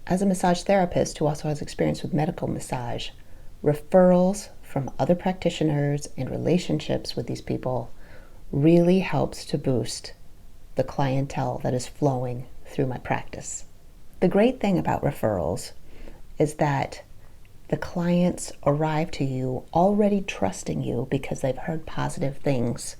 as a massage therapist who also has experience with medical massage, referrals from other practitioners and relationships with these people really helps to boost the clientele that is flowing through my practice. The great thing about referrals is that the clients arrive to you already trusting you because they've heard positive things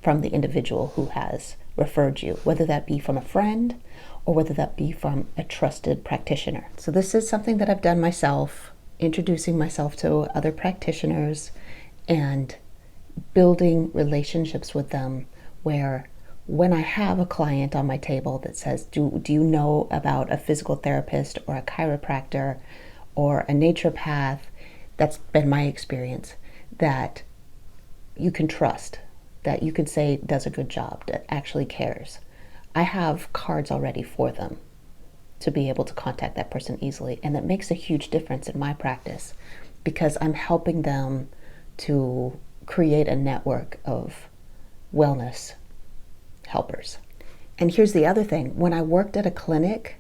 from the individual who has referred you, whether that be from a friend or whether that be from a trusted practitioner. So this is something that I've done myself, introducing myself to other practitioners and building relationships with them, where when I have a client on my table that says, do you know about a physical therapist or a chiropractor or a naturopath, that's been my experience, that you can trust, that you can say does a good job, that actually cares. I have cards already for them to be able to contact that person easily. And that makes a huge difference in my practice because I'm helping them to create a network of wellness helpers. And here's the other thing. When I worked at a clinic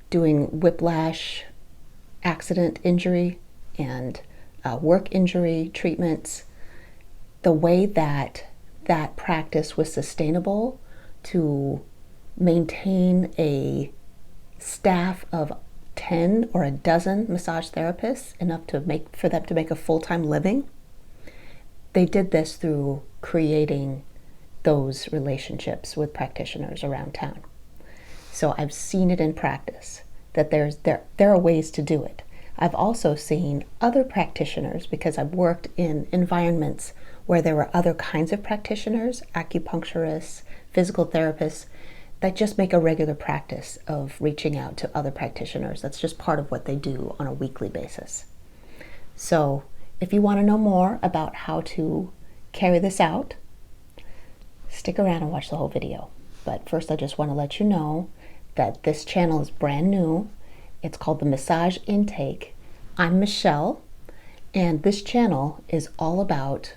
doing whiplash, accident injury, and work injury treatments, the way that that practice was sustainable to maintain a staff of 10 or a dozen massage therapists, enough to make for them to make a full-time living, they did this through creating those relationships with practitioners around town. So I've seen it in practice that there are ways to do it. I've also seen other practitioners, because I've worked in environments where there were other kinds of practitioners, acupuncturists, physical therapists, that just make a regular practice of reaching out to other practitioners. That's just part of what they do on a weekly basis. So if you want to know more about how to carry this out, stick around and watch the whole video. But first, I just want to let you know that this channel is brand new. It's called The Massage Intake. I'm Michelle, and this channel is all about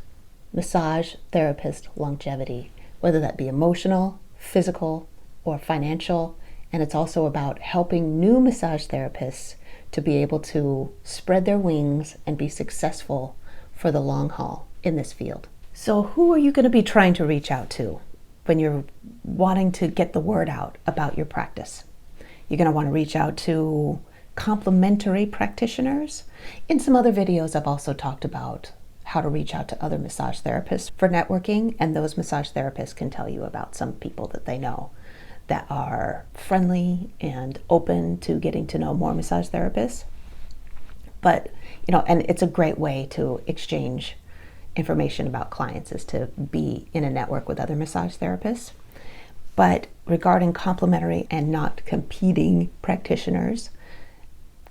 massage therapist longevity, whether that be emotional, physical, or financial. And it's also about helping new massage therapists to be able to spread their wings and be successful for the long haul in this field. So who are you going to be trying to reach out to when you're wanting to get the word out about your practice? You're going to want to reach out to complementary practitioners. In some other videos, I've also talked about how to reach out to other massage therapists for networking, and those massage therapists can tell you about some people that they know that are friendly and open to getting to know more massage therapists. But, and it's a great way to exchange information about clients, is to be in a network with other massage therapists. But regarding complementary and not competing practitioners,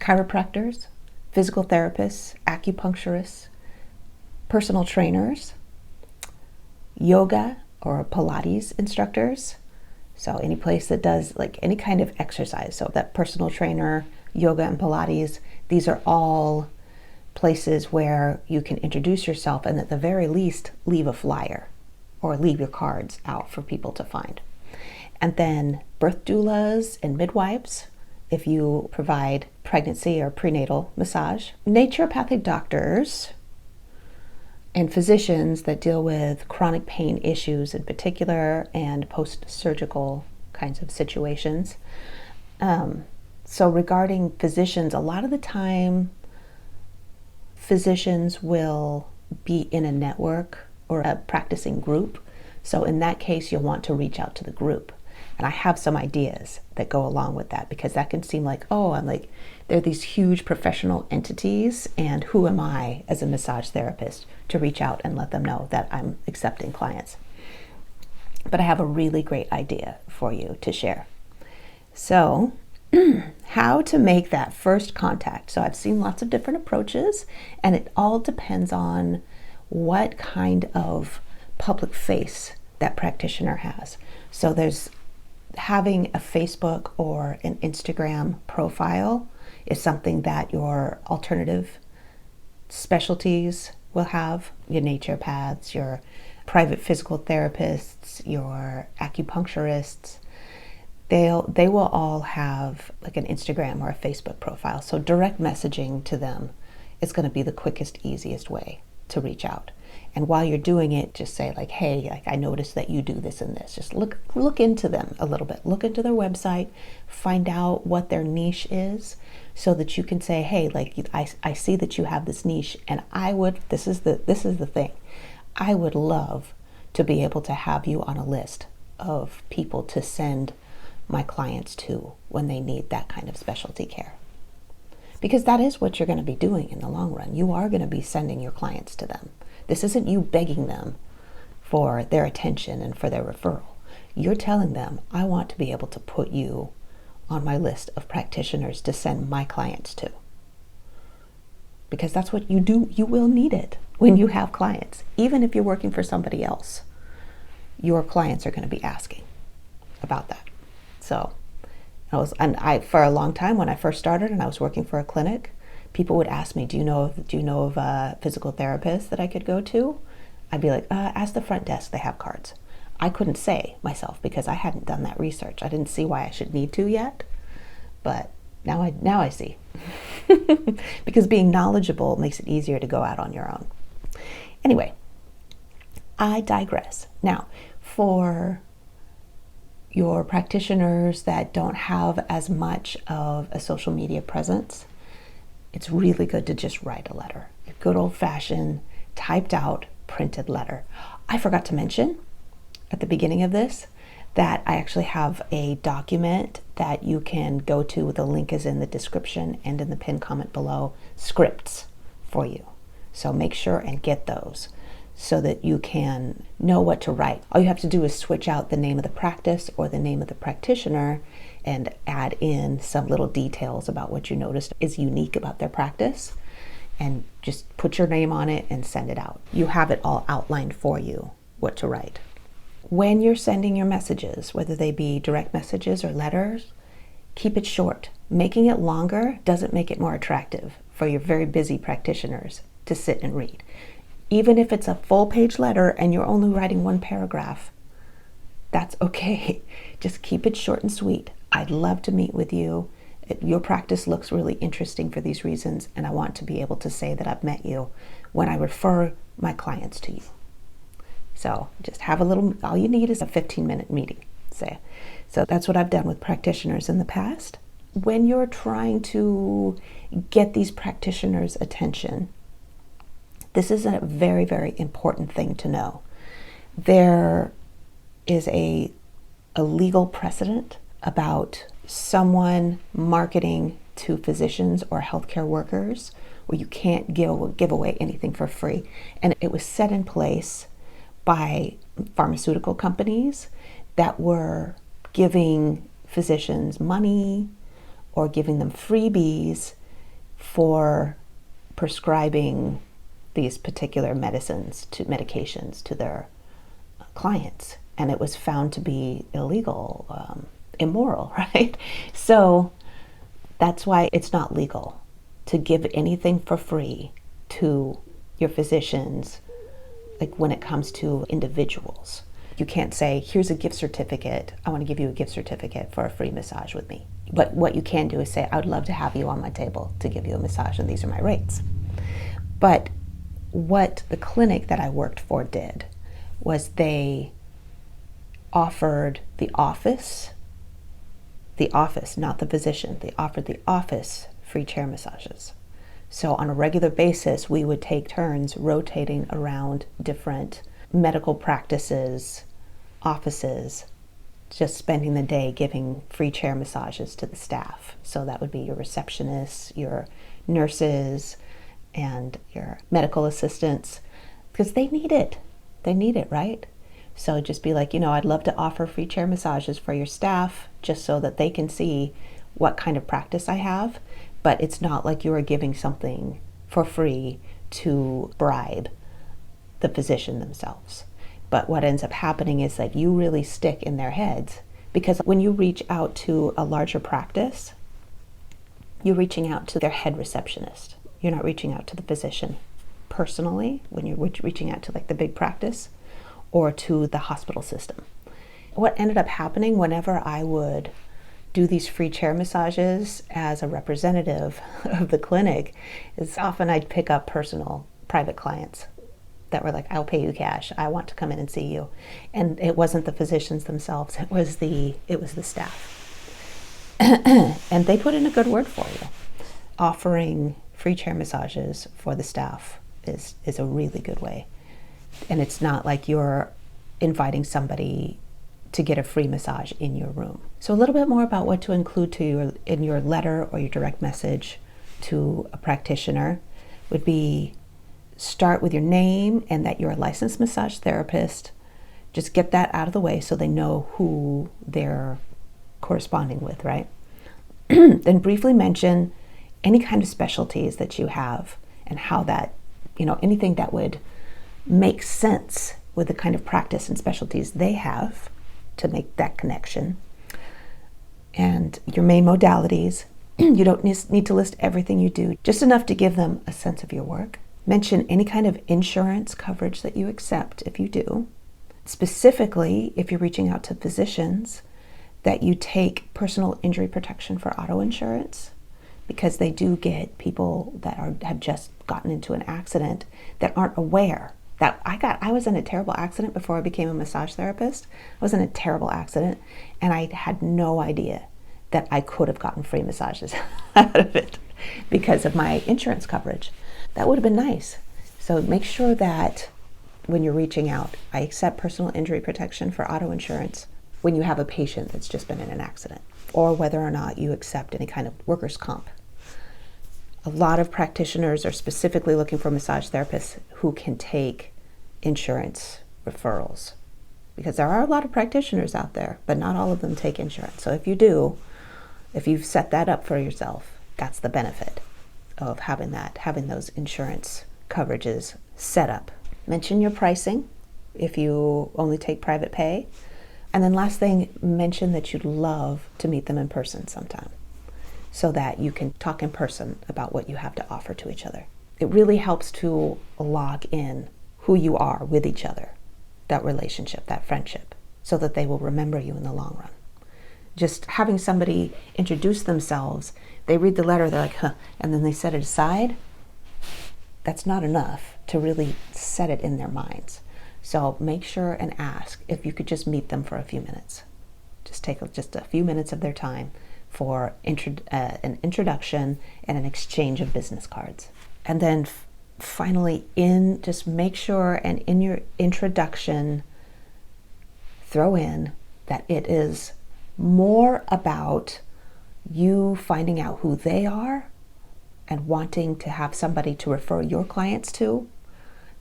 chiropractors, physical therapists, acupuncturists, personal trainers, yoga or Pilates instructors, so any place that does like any kind of exercise, so that personal trainer, yoga and Pilates, these are all places where you can introduce yourself and at the very least leave a flyer or leave your cards out for people to find. And then birth doulas and midwives, if you provide pregnancy or prenatal massage, naturopathic doctors and physicians that deal with chronic pain issues in particular and post-surgical kinds of situations. So regarding physicians, a lot of the time physicians will be in a network or a practicing group. So in that case, you'll want to reach out to the group. And I have some ideas that go along with that, because that can seem like, they're these huge professional entities, and who am I as a massage therapist to reach out and let them know that I'm accepting clients? But I have a really great idea for you to share. So how to make that first contact. So I've seen lots of different approaches, and it all depends on what kind of public face that practitioner has. So there's having a Facebook or an Instagram profile is something that your alternative specialties will have, your naturopaths, your private physical therapists, your acupuncturists. they will all have like an Instagram or a Facebook profile. So direct messaging to them is going to be the quickest, easiest way to reach out. And while you're doing it, just say like, hey, like I noticed that you do this and this. Just look into them a little bit. Look into their website, find out what their niche is, so that you can say, hey, like I see that you have this niche, and this is the thing. I would love to be able to have you on a list of people to send my clients to when they need that kind of specialty care. Because that is what you're going to be doing in the long run. You are going to be sending your clients to them. This isn't you begging them for their attention and for their referral. You're telling them, I want to be able to put you on my list of practitioners to send my clients to. Because that's what you do. You will need it when you have clients. Even if you're working for somebody else, your clients are going to be asking about that. So for a long time when I first started and I was working for a clinic, people would ask me, do you know of a physical therapist that I could go to? I'd be like, ask the front desk, they have cards. I couldn't say myself because I hadn't done that research. I didn't see why I should need to yet, but now I see. Because being knowledgeable makes it easier to go out on your own. Anyway, I digress. Now, for your practitioners that don't have as much of a social media presence, it's really good to just write a letter. A good old-fashioned, typed out, printed letter. I forgot to mention at the beginning of this that I actually have a document that you can go to. The link is in the description and in the pinned comment below. Scripts for you. So make sure and get those so that you can know what to write. All you have to do is switch out the name of the practice or the name of the practitioner and add in some little details about what you noticed is unique about their practice, and just put your name on it and send it out. You have it all outlined for you, what to write. When you're sending your messages, whether they be direct messages or letters, keep it short. Making it longer doesn't make it more attractive for your very busy practitioners to sit and read. Even if it's a full-page letter and you're only writing one paragraph, that's okay. Just keep it short and sweet. I'd love to meet with you. Your practice looks really interesting for these reasons, and I want to be able to say that I've met you when I refer my clients to you. So just have all you need is a 15-minute meeting. So that's what I've done with practitioners in the past. When you're trying to get these practitioners' attention, this is a very, very important thing to know. There is a legal precedent about someone marketing to physicians or healthcare workers where you can't give away anything for free. And it was set in place by pharmaceutical companies that were giving physicians money or giving them freebies for prescribing these particular medications to their clients. And it was found to be illegal, immoral, right? So that's why it's not legal to give anything for free to your physicians, like when it comes to individuals. You can't say, here's a gift certificate. I want to give you a gift certificate for a free massage with me. But what you can do is say, I would love to have you on my table to give you a massage, and these are my rates. But what the clinic that I worked for did was they offered the office, not the physician, they offered the office free chair massages. So on a regular basis, we would take turns rotating around different medical practices, offices, just spending the day giving free chair massages to the staff. So that would be your receptionists, your nurses, and your medical assistants, because they need it. They need it, right? So just be like, I'd love to offer free chair massages for your staff just so that they can see what kind of practice I have. But it's not like you are giving something for free to bribe the physician themselves. But what ends up happening is that you really stick in their heads, because when you reach out to a larger practice, you're reaching out to their head receptionist. You're not reaching out to the physician personally when you're reaching out to like the big practice or to the hospital system. what ended up happening whenever I would do these free chair massages as a representative of the clinic is often I'd pick up personal private clients that were like, I'll pay you cash. I want to come in and see you. And it wasn't the physicians themselves, it was the staff. And they put in a good word for you. Offering free chair massages for the staff is a really good way. And it's not like you're inviting somebody to get a free massage in your room. So a little bit more about what to include in your letter or your direct message to a practitioner would be start with your name and that you're a licensed massage therapist. Just get that out of the way so they know who they're corresponding with, right? Then briefly mention any kind of specialties that you have and how that, anything that would make sense with the kind of practice and specialties they have to make that connection. And your main modalities. You don't need to list everything you do, just enough to give them a sense of your work. Mention any kind of insurance coverage that you accept if you do. Specifically, if you're reaching out to physicians, that you take personal injury protection for auto insurance, because they do get people that have just gotten into an accident that aren't aware that I was in a terrible accident before I became a massage therapist. I was in a terrible accident and I had no idea that I could have gotten free massages out of it because of my insurance coverage. That would have been nice. So make sure that when you're reaching out, I accept personal injury protection for auto insurance when you have a patient that's just been in an accident, or whether or not you accept any kind of workers' comp. A lot of practitioners are specifically looking for massage therapists who can take insurance referrals, because there are a lot of practitioners out there, but not all of them take insurance. So if you do, if you've set that up for yourself, that's the benefit of having those insurance coverages set up. Mention your pricing if you only take private pay. And then last thing, mention that you'd love to meet them in person sometime so that you can talk in person about what you have to offer to each other. It really helps to log in who you are with each other, that relationship, that friendship, so that they will remember you in the long run. Just having somebody introduce themselves, they read the letter, they're like, huh, and then they set it aside. That's not enough to really set it in their minds. So make sure and ask if you could just meet them for a few minutes. Just take just a few minutes of their time for an introduction and an exchange of business cards. And then finally, just make sure and in your introduction, throw in that it is more about you finding out who they are and wanting to have somebody to refer your clients to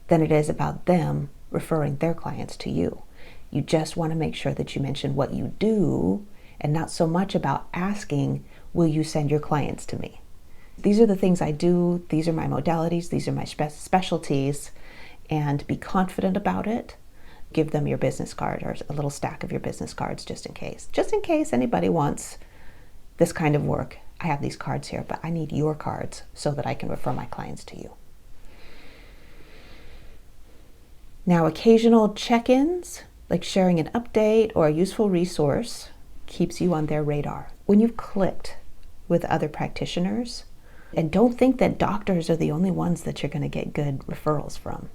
than it is about them referring their clients to you. You just want to make sure that you mention what you do and not so much about asking, will you send your clients to me? These are the things I do. These are my modalities. These are my specialties. And be confident about it. Give them your business card or a little stack of your business cards just in case. Just in case anybody wants this kind of work. I have these cards here, but I need your cards so that I can refer my clients to you. Now, occasional check-ins, like sharing an update or a useful resource, keeps you on their radar. When you've clicked with other practitioners, and don't think that doctors are the only ones that you're going to get good referrals from.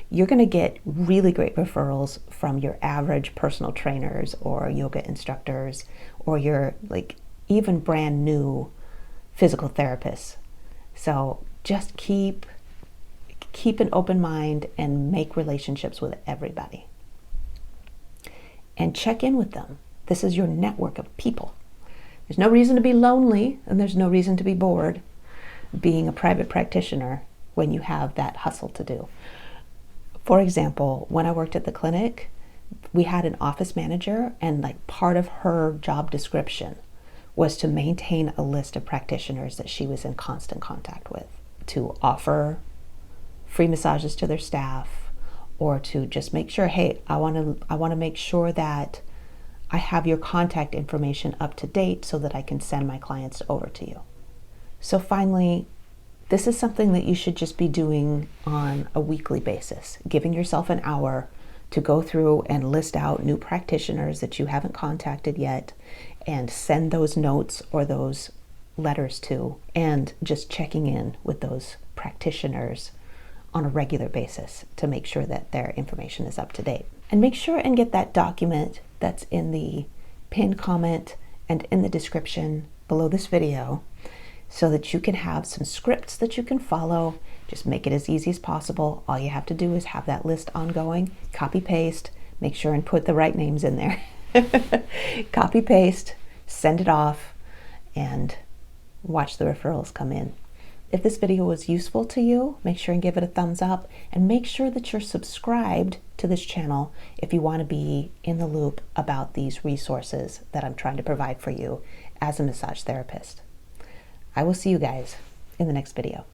You're going to get really great referrals from your average personal trainers or yoga instructors or your even brand new physical therapists. So just keep an open mind and make relationships with everybody. And check in with them. This is your network of people. There's no reason to be lonely and there's no reason to be bored being a private practitioner when you have that hustle to do. For example, when I worked at the clinic, we had an office manager, and part of her job description was to maintain a list of practitioners that she was in constant contact with, to offer free massages to their staff, or to just make sure, hey, I want to make sure that I have your contact information up to date so that I can send my clients over to you. So finally, this is something that you should just be doing on a weekly basis, giving yourself an hour to go through and list out new practitioners that you haven't contacted yet and send those notes or those letters to, and just checking in with those practitioners on a regular basis to make sure that their information is up to date. And make sure and get that document that's in the pinned comment and in the description below this video so that you can have some scripts that you can follow. Just make it as easy as possible. All you have to do is have that list ongoing, copy paste, make sure and put the right names in there. Copy paste, send it off, and watch the referrals come in. If this video was useful to you, make sure and give it a thumbs up, and make sure that you're subscribed to this channel if you want to be in the loop about these resources that I'm trying to provide for you as a massage therapist. I will see you guys in the next video.